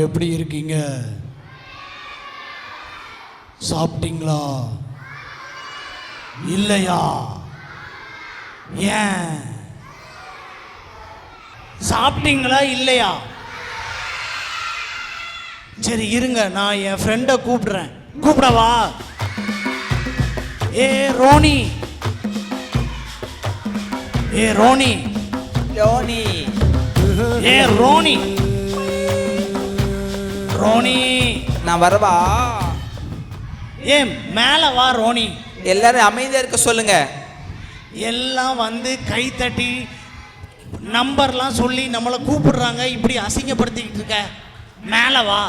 எப்படி இருக்கீங்க? சாப்பிட்டீங்களா? இல்லையா? ஏன்? சாப்பிட்டீங்களா இல்லையா? சரி இருங்க, நான் என் ஃப்ரெண்டை கூப்பிடுறேன். கூப்பிடவா? ஏ ரோனி, ஏ ரோனி, ரோனி, ஏ ரோனி, ரோனி, நான் வரவா? ஏ மேலே வா ரோனி. எல்லாரும் அமைதியா இருக்க சொல்லுங்க. எல்லாம் வந்து கை தட்டி நம்பர்லாம் சொல்லி நம்மளை கூப்பிடுறாங்க. இப்படி அசிங்கப்படுத்திக்கிட்டு இருக்க, மேலே வா.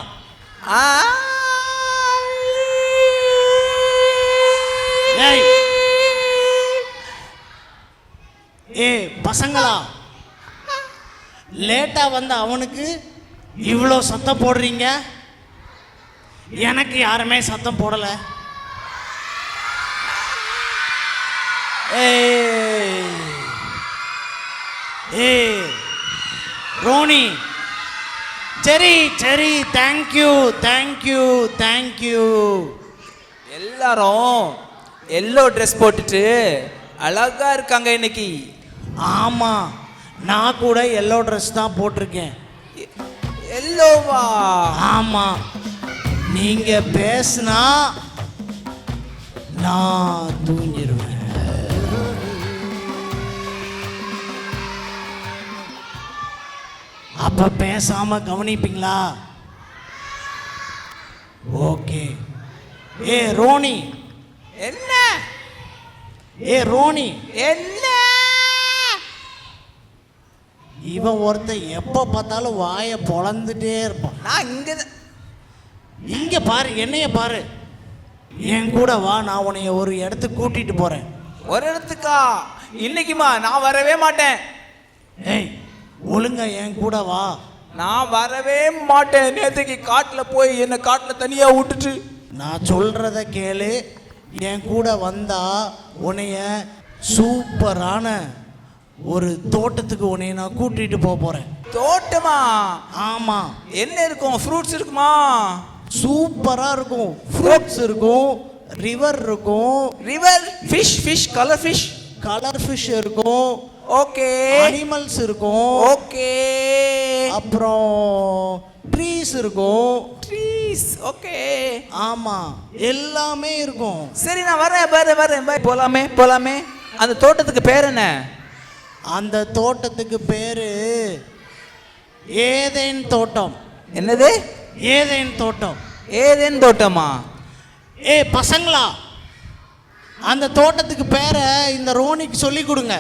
ஏய் ஏ பசங்களா, லேட்டா வந்த அவனுக்கு இவ்வளோ சத்தம் போடுறீங்க, எனக்கு யாருமே சத்தம் போடலை. ஏ ரோனி, சரி சரி, தேங்க்யூ தேங்க்யூ தேங்க்யூ. எல்லாரும் எல்லோ ட்ரெஸ் போட்டுட்டு அழகா இருக்காங்க இன்னைக்கு. ஆமாம், நான் கூட எல்லோ ட்ரெஸ் தான் போட்டிருக்கேன். எல்லோவா? ஆமாம், நீங்கள் பேசுனா நான் தூங்கிடுவேன். அப்ப பேசாம கவனிப்பீங்களா? ஓகே. ஏ ரோனி. என்ன? ஏ ரோனி, என்ன? இவன் ஒருத்தன் எப்ப பார்த்தாலும் வாயை பொளந்துட்டே இருப்பான். நான் இங்க பாரு, என்னைய பாரு. என் கூட வா, நான் உன்னைய ஒரு இடத்துக்கு கூட்டிட்டு போறேன். ஒரு இடத்துக்கா? இன்னைக்குமா? நான் வரவே மாட்டேன். ஏய் ஒழுங்க என் கூட வா. நான் வரவே மாட்டேன். நேற்றுக்கு காட்டில் போய் என்னை காட்டில் தனியாக விட்டுட்டு. நான் சொல்றத கேளு. என் கூட வந்தா உன்னைய சூப்பரான ஒரு தோட்டத்துக்கு உன்னைய நான் கூட்டிட்டு போறேன். தோட்டமா? ஆமா. என்ன இருக்கும்? ஃப்ரூட்ஸ் இருக்குமா? சூப்பரா இருக்கும். ஃப்ரூட்ஸ் இருக்கும், ரிவர் இருக்கும். River? Fish? Fish? Colour fish? Colour fish இருக்கும். ஓகே. அனிமல்ஸ் இருக்கும். ஓகே. அப்புறம் ட்ரீஸ் இருக்கும். ட்ரீஸ்? ஓகே. ஆமா, எல்லாமே இருக்கும். சரி, நான் வரேன். போலாமே. அந்த தோட்டத்துக்கு பேர் என்ன? அந்த தோட்டத்துக்கு பேரு ஏதேன் தோட்டம். என்னது? ஏதேன் தோட்டம். ஏதேன் தோட்டமா? ஏ பசங்களா, அந்த தோட்டத்துக்கு பேரை இந்த ரோனிக்கு சொல்லி கொடுங்க.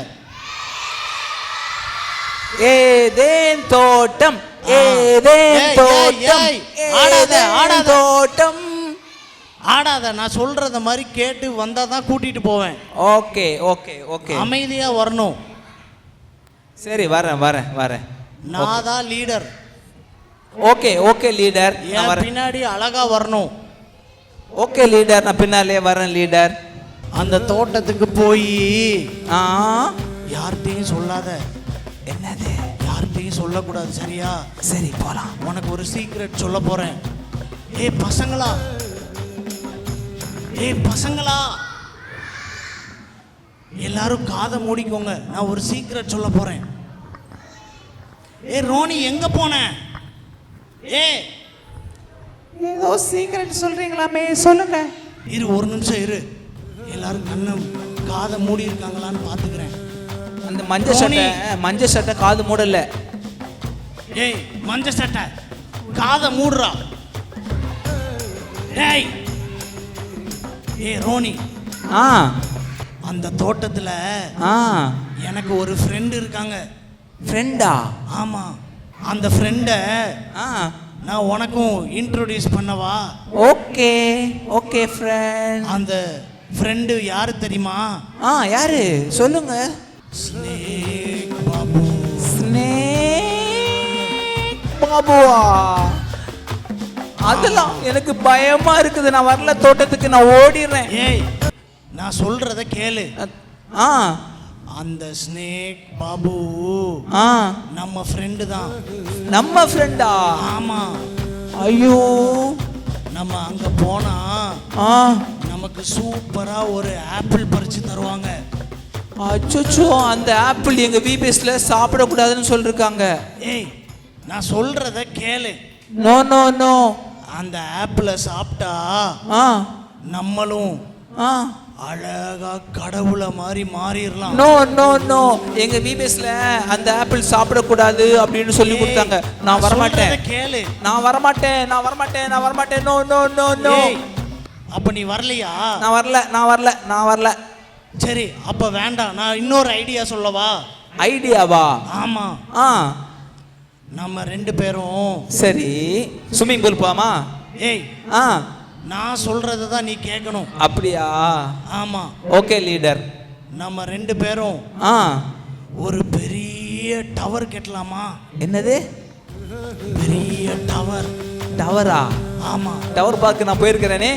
ஏதேன் தோட்டம். ஏதேன் தோட்டம். ஆடாத தோட்டம். ஆடாத. நான் சொல்றத மாதிரி கேட்டு வந்தா தான் கூட்டிட்டு போவேன். Okay okay okay. அமைதியா வரணும். சரி, வரேன். நான் தான் லீடர். Okay okay leader. பின்னாடி அழகா வரணும். ஓகே லீடர், நான் பின்னாலே வரேன் லீடர். அந்த தோட்டத்துக்கு போய் யார்கிட்டையும் சொல்லாத. என்னது? யார்கிட்டையும் சொல்லக்கூடாது, சரியா? சரி, போலாம். உனக்கு ஒரு சீக்ரெட் சொல்ல போறேன். ஏ பசங்களா, எல்லாரும் காதை மூடிக்கோங்க. நான் ஒரு சீக்ரெட் சொல்ல போறேன். ஏ ரோனி, எங்க போன? ஏதோ சீக்ரெட் சொல்றீங்களாமே, சொல்லுங்க. இரு, ஒரு நிமிஷம் இரு. எல்லாரும் கண்ணம் காதை மூடி இருக்காங்களான்னு பாத்துக்கிறேன். அந்த மஞ்சள் சட்டை காது மூடல. ஏய் மஞ்ச சட்டை, காதை மூடுறா. ஏய் ரோனி, அந்த தோட்டத்துல எனக்கு ஒரு ஃப்ரெண்ட் இருக்காங்க. ஃப்ரெண்டா? ஆமா. அந்த ஃப்ரெண்டை நான் உனக்கும் இன்ட்ரோடியூஸ் பண்ணவா? Okay okay friend. அந்த ஃப்ரெண்டு யாரு தெரியுமா? யாரு சொல்லுங்க. ஸ்னேக் பாபு. ஸ்னேக் பாபுவா? அதெல்லாம் எனக்கு பயமா இருக்குது. நான் வரல தோட்டத்துக்கு, நான் ஓடிடுறேன். ஏய், நான் சொல்றத கேளு. அந்த ஸ்னேக் பாபு நம்ம ஃப்ரெண்டு தான். நம்ம ஃப்ரெண்டா? ஆமா. ஐயோ நம்ம அங்க போனா ஆ நமக்கு சூப்பரா ஒரு ஆப்பிள் பறிச்சு தருவாங்க. அச்சோ, அந்த ஆப்பிள் எங்க விபிஎஸ்ல சாப்பிடக்கூடாதுன்னு சொல்லிருக்காங்க. ஏய், நான் சொல்றத கேளு. No no no. அந்த ஆப்பிளை சாப்பிட்டா ஆ நம்மளும் ஆ அழகா கடவுளை மாதிரி மாறிடலாம். நோ நோ நோ, எங்க விபிஎஸ்ல அந்த ஆப்பிள் சாப்பிடக்கூடாது அப்படின்னு சொல்லி கொடுத்தாங்க. நான் வரமாட்டேன். கேளு, நான் வரமாட்டேன், நான் வரமாட்டேன், நான் வரமாட்டேன். No no no no. அப்ப நீ வரலையா? நான் வரல, நான் வரல, நான் வரல. சரி, அப்ப வேண்டாம். நான் இன்னொரு ஐடியா சொல்லவா? ஐடியாவா? ஆமா. ஆ நம்ம 2 பேரும் சரி ஸ்விம்மிங் பூல் போமா? ஏய், ஆ நான் சொல்றதை தான் நீ கேட்கணும். அப்படியா? ஆமா. Okay leader. நம்ம 2 பேரும் ஆ ஒரு பெரிய டவர் கட்டலாமா? என்னது பெரிய டவர்? டவரா? ஆமா. டவர் பார்க்க நான் போயிருக்கிறேனே.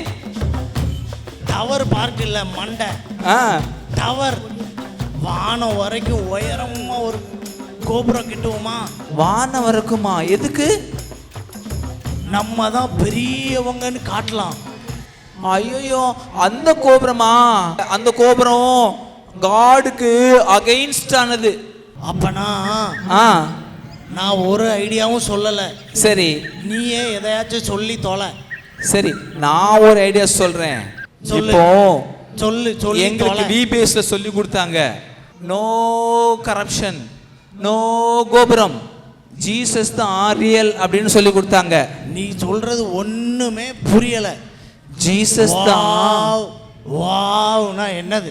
டவர் பார்க் இல்ல, மண்டை. ஆ டவர். வானம் வரைக்கும் உயரமா ஒரு கோபுரம் கட்டுவோமா? வானம் வரைக்குமா? எதுக்கு? நம்ம தான் பெரியவங்கன்னு காட்டலாம். ஐயோ, அந்த கோபுரமா? அந்த கோபுரம் காடுக்கு அகைன்ஸ்ட் ஆனது. அப்பனா ஆ நான் ஒரு ஐடியாவும் சொல்லல. சரி, நீயே எதையாச்சும் சொல்லி தொலை. சரி, நான் ஒரு ஐடியா சொல்றேன். சொல்லு. இப்போ சொல்லு சொல்லி எங்களுக்கு தொலை. விபிஎஸ்ல சொல்லி கொடுத்தாங்க, நோ கரப்ஷன், நோ கோபுரம், ஜீசஸ் தான் ரியல் அப்படின்னு சொல்லி கொடுத்தாங்க. நீ சொல்றது ஒண்ணுமே புரியல. ஜீசஸ் தான். வாவ்னா என்னது?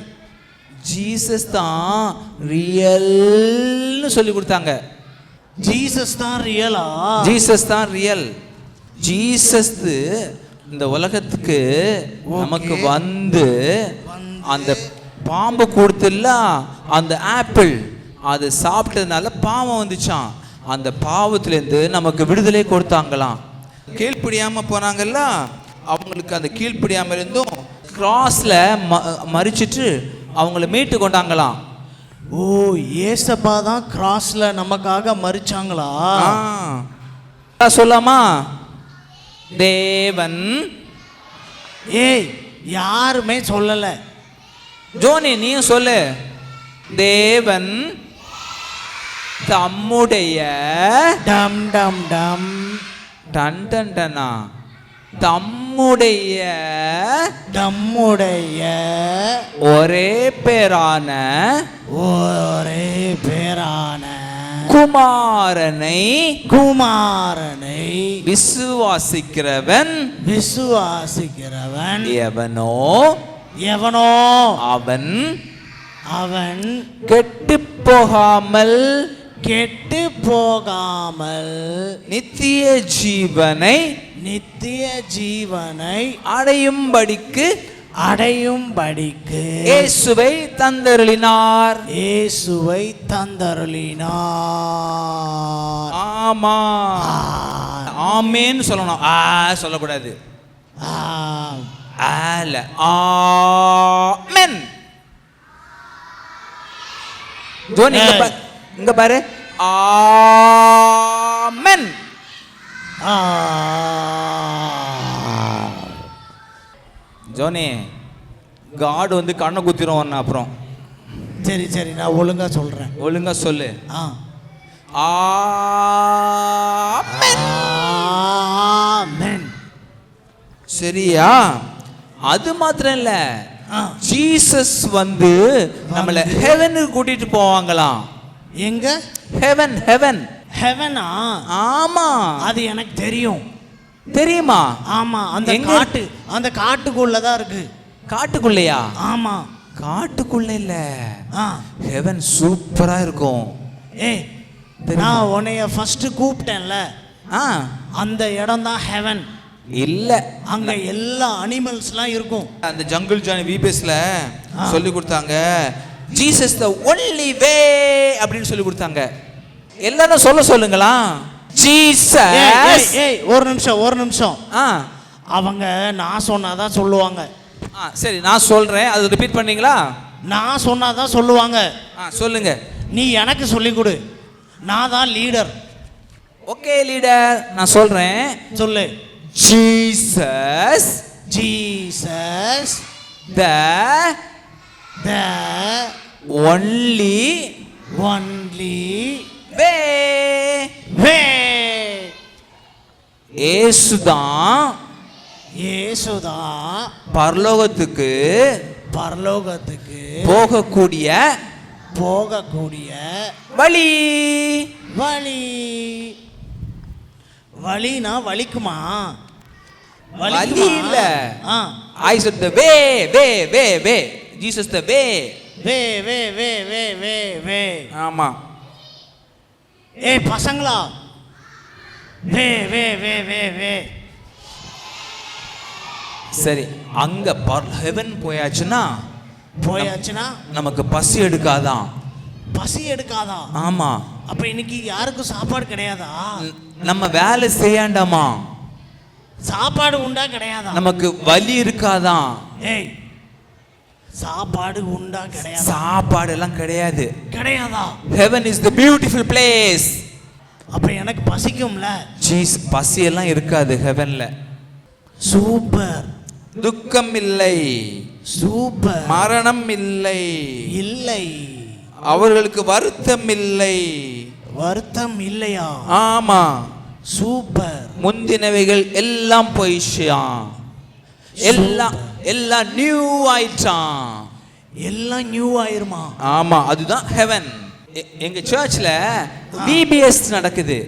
ஜீசஸ் தான் ரியல்னு சொல்லி கொடுத்தாங்க. ஜீசஸ் தான் ரியலா? ஜீசஸ் தான் ரியல். ஜீசஸ் இந்த உலகத்துக்கு நமக்கு வந்து அந்த பாம்பு கொடுத்துல அந்த ஆப்பிள் அது சாப்பிட்டதுனால பாவம் வந்துச்சான். அந்த பாவத்திலேருந்து நமக்கு விடுதலை கொடுத்தாங்களாம். கீழ்ப்படியாம போனாங்கல்ல, அவங்களுக்கு அந்த கீழ்ப்படியாம இருந்தும் கிராஸ்ல மறிச்சிட்டு அவங்கள மீட்டு கொண்டாங்களாம். ஓ, ஏசப்பா தான் கிராஸ்ல நமக்காக மரிச்சாங்களா? சொல்லாமா? தேவன். ஏய், யாருமே சொல்லல. ஜோனி நீயும் சொல்லு. தேவன் தம்முடைய டம் டம் டம் டன் டன் டனா தம்முடைய நம்முடைய ஒரே பேரான குமாரனை விசுவாசிக்கிறவன் எவனோ அவன் கெட்டு போகாமல் நித்திய ஜீவனை அடையும்படிக்கு இயேசுவை தந்தருளினார். ஆமா, ஆமென் சொல்லணும். சொல்லக்கூடாது. ஆமென். ஜோனி இங்க பாரு. ஆமென். ஜோனி, காட் வந்து கண்ணை குத்திரும் அப்புறம். சரி சரி, நான் ஒழுங்கா சொல்றேன். ஒழுங்கா சொல்லு. ஆமென். சரியா? அது மாத்திரம் இல்ல, ஜீசஸ் வந்து நம்மள ஹெவனுக்கு கூட்டிட்டு போவாங்களாம். எங்க? ஹெவன். ஹெவன். ஹெவனா? ஆமா, அது எனக்கு தெரியும். தெரியுமா? ஆமா, அந்த காட்டுக்குள்ள தான் இருக்கு. காட்டுக்குள்ளையா? ஆமா, காட்டுக்குள்ள இல்ல. ஹெவன் சூப்பரா இருக்கும். ஏய், நான் உன்னைய ஃபர்ஸ்ட் கூப்பிட்டேன்ல, அந்த இடம் தான் ஹெவன். இல்ல, அங்க எல்லா அனிமல்ஸ்லாம் இருக்கும். அந்த ஜங்கிள் ஜானி விபிஎஸ்ல சொல்லி கொடுத்தாங்க, ஜீசஸ் தி ஒன்லி வே அப்படின்னு சொல்லி கொடுத்தாங்க. எல்லாரும் சொல்லுங்களா? ஜீசஸ். ஏய், ஒரு நிமிஷம். அவங்க நான் சொன்னாதான் சொல்லுவாங்க. சரி, நான் சொல்றேன், அது ரிப்பீட் பண்ணீங்களா? நான் சொன்னாதான் சொல்லுவாங்க. சொல்லுங்க. நீ எனக்கு சொல்லி கொடு, நான் தான் லீடர். ஓகே லீடர், நான் சொல்றேன். சொல்லு. Jesus Jesus the only way. இயேசுதான் பரலோகத்துக்கு போகக்கூடிய வழி. வழினா வலிக்குமா? வழி இல்ல. I said the way. Jesus the way. ஆமா. ஏய் பசங்களா, வே. சரி, அங்க ஹெவன் போயாச்சுன்னா நமக்கு பசி எடுக்காதான். பசி எடுக்காதா? ஆமா. அப்ப இன்னைக்கு யாருக்கும் சாப்பாடு கிடையாதா? நம்ம வேலை செய்யாண்டாமா? சாப்பாடு உண்டா கிடையாதா? நமக்கு வலி இருக்காதான்? ஏய், சாப்பாடு உண்டா கிடையாது? சாப்பாடு எல்லாம் கிடையாது. கிடையாதா? Heaven is the beautiful place. அப்ப எனக்கு பசிக்கும்ல? பசி எல்லாம் இருக்காது ஹெவன்ல. சூப்பர். துக்கம் இல்லை, சூப்பர். மரணம் இல்லை, இல்லை. அவர்களுக்கு வருத்தம் இல்லை. வருத்தம் இல்லையா? ஆமா. சூப்பர். முந்தினவைகள் எல்லாம் போயிடுச்சாம். எல்லாம் நியூ ஆயிட்டான். எல்லாம் நியூ ஆயிருமா? ஆமா, அதுதான் ஹெவன். எங்க சர்ச்ல விபிஎஸ் நடக்குது.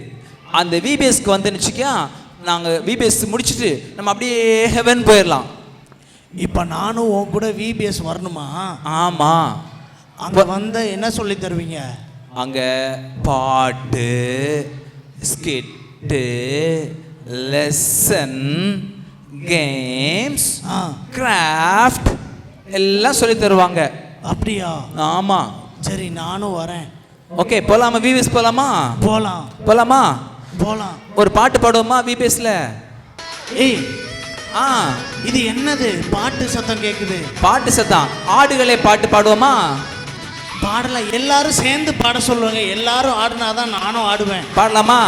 அந்த விபிஎஸ்க்கு வந்து நிச்சயா நாங்க விபிஎஸ் முடிச்சிட்டு நம்ம அப்படியே ஹெவன் போயிடலாம். இப்ப நானும் உன் கூட விபிஎஸ் வரணுமா? ஆமா. அங்க வந்து என்ன சொல்லி தருவீங்க? அங்க பாட்டு, ஸ்கிட்டு, லெசன், கேம்ஸ், கிராஃப்ட் எல்லாம் சொல்லி தருவாங்க. அப்படியா? ஆமா. சரி, நானும் வரேன். ஓகே, போலாமா? விபிஎஸ் போலாமா? போலாமா? போலாம். ஒரு பாட்டு பாடுவோமா விபிஎஸ்ல? ஏய், இது என்னது பாட்டு சத்தம் கேக்குது? பாட்டு சத்தம். ஆடுகளே பாட்டு பாடுவோமா? பாடலாம். எல்லாரும் சேர்ந்து பாட சொல்லுவாங்க. எல்லாரும் ஆடுனாதான் நானும் ஆடுவேன். பாடலாமா?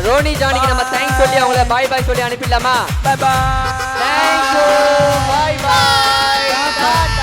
ரோனி ஜானிக்கு நம்ம தேங்க்ஸ் சொல்லி அவங்கள பாய் பாய் சொல்லி அனுப்பிடலாமா? பாய் பாய். Thank you. Bye bye.